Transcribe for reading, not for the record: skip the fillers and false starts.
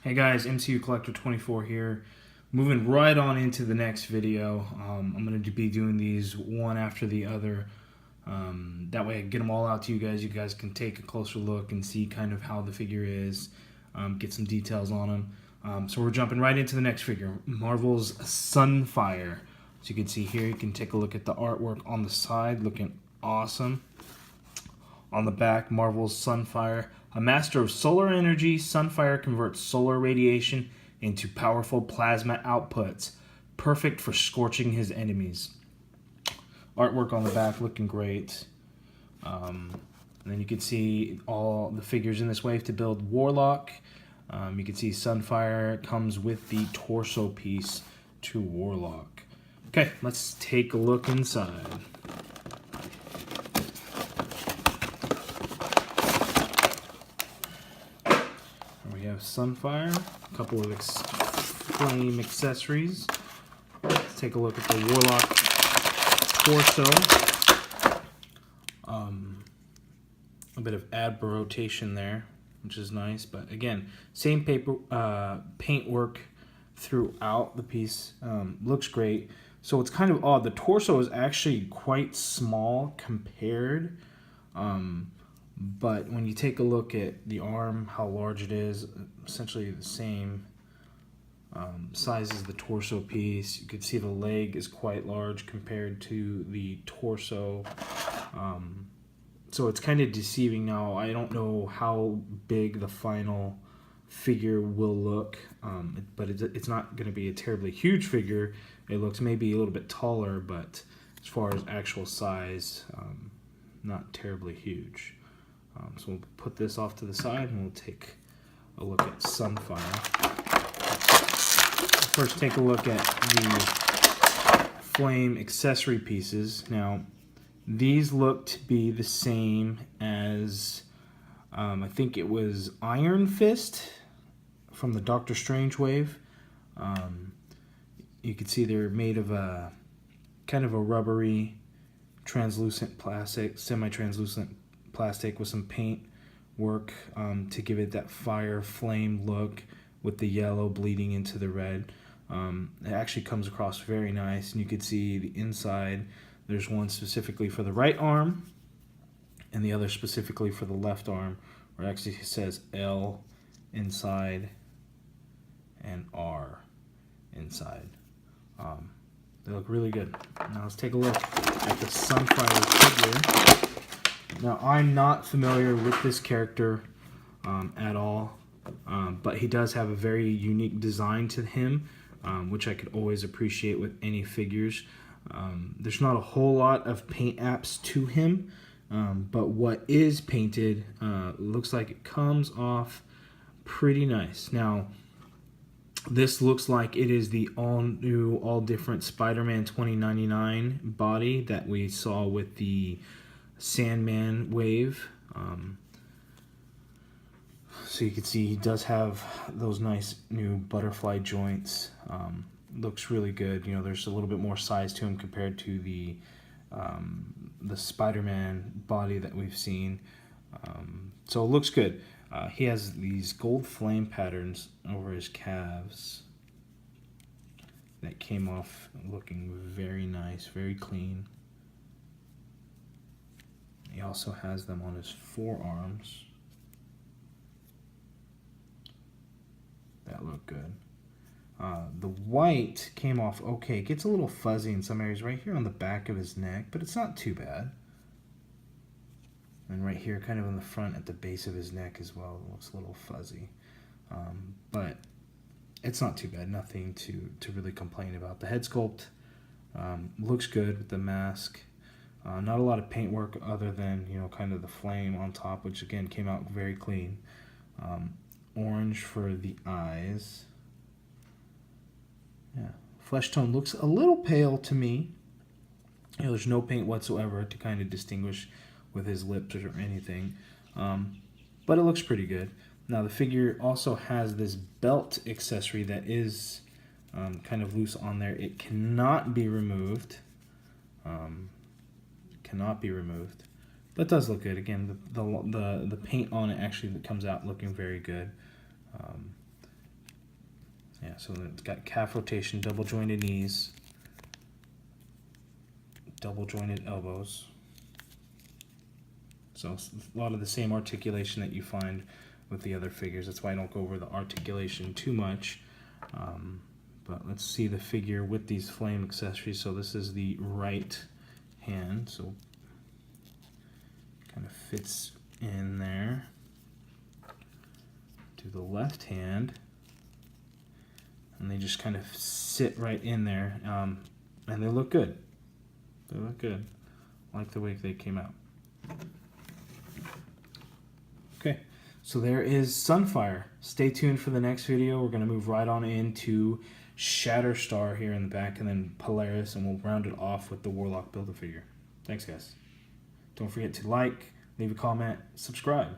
Hey guys, MCU Collector 24 here. Moving right on into the next video. I'm going to be doing these one after the other. That way I get them all out to you guys. You guys can take a closer look and see kind of how the figure is. Get some details on them. So we're jumping right into the next figure. Marvel's Sunfire. As you can see here, you can take a look at the artwork on the side. Looking awesome. On the back, Marvel's Sunfire. A master of solar energy, Sunfire converts solar radiation into powerful plasma outputs, perfect for scorching his enemies. Artwork on the back looking great. And then you can see all the figures in this wave to build Warlock. You can see Sunfire comes with the torso piece to Warlock. Okay, let's take a look inside. We have Sunfire, a couple of flame accessories. Let's take a look at the Warlock torso. A bit of ad rotation there, which is nice. But again, same paint work throughout the piece. Looks great. So it's kind of odd. The torso is actually quite small compared. But when you take a look at the arm, how large it is, essentially the same size as the torso piece. You can see the leg is quite large compared to the torso. So it's kind of deceiving now. I don't know how big the final figure will look, but it's not going to be a terribly huge figure. It looks maybe a little bit taller, but as far as actual size, not terribly huge. So we'll put this off to the side and we'll take a look at Sunfire. First, take a look at the flame accessory pieces. Now, these look to be the same as, I think it was Iron Fist from the Doctor Strange wave. You can see they're made of a kind of a rubbery, translucent plastic, semi-translucent plastic with some paint work to give it that fire flame look with the yellow bleeding into the red. It actually comes across very nice, and you can see the inside. There's one specifically for the right arm and the other specifically for the left arm, where it actually says L inside and R inside. They look really good. Now let's take a look at the Sunfire figure. Now, I'm not familiar with this character at all, but he does have a very unique design to him, which I could always appreciate with any figures. There's not a whole lot of paint apps to him, but what is painted looks like it comes off pretty nice. Now, this looks like it is the all-new, all-different Spider-Man 2099 body that we saw with the Sandman wave. So you can see he does have those nice new butterfly joints. Looks really good. You know, there's a little bit more size to him compared to the Spider-Man body that we've seen. So it looks good. He has these gold flame patterns over his calves that came off looking very nice, very clean. He also has them on his forearms. That look good. The white came off okay. It gets a little fuzzy in some areas right here on the back of his neck, but it's not too bad. And right here, kind of on the front at the base of his neck as well, it looks a little fuzzy. But it's not too bad. Nothing to really complain about. The head sculpt looks good with the mask. Not a lot of paint work other than, you know, kind of the flame on top, which again came out very clean. Orange for the eyes. Yeah, flesh tone looks a little pale to me. You know, there's no paint whatsoever to kind of distinguish with his lips or anything. But it looks pretty good. Now the figure also has this belt accessory that is kind of loose on there. It cannot be removed. But it does look good. Again, the paint on it actually comes out looking very good. So it's got calf rotation, double jointed knees, double jointed elbows. So a lot of the same articulation that you find with the other figures. That's why I don't go over the articulation too much. But let's see the figure with these flame accessories. So this is the right hand, so kind of fits in there. Do the left hand, and they just kind of sit right in there, and they look good. They look good. I like the way they came out. Okay, so there is Sunfire. Stay tuned for the next video. We're going to move right on into Shatterstar here in the back, and then Polaris, and we'll round it off with the Warlock Build-A-Figure. Thanks, guys. Don't forget to like, leave a comment, subscribe.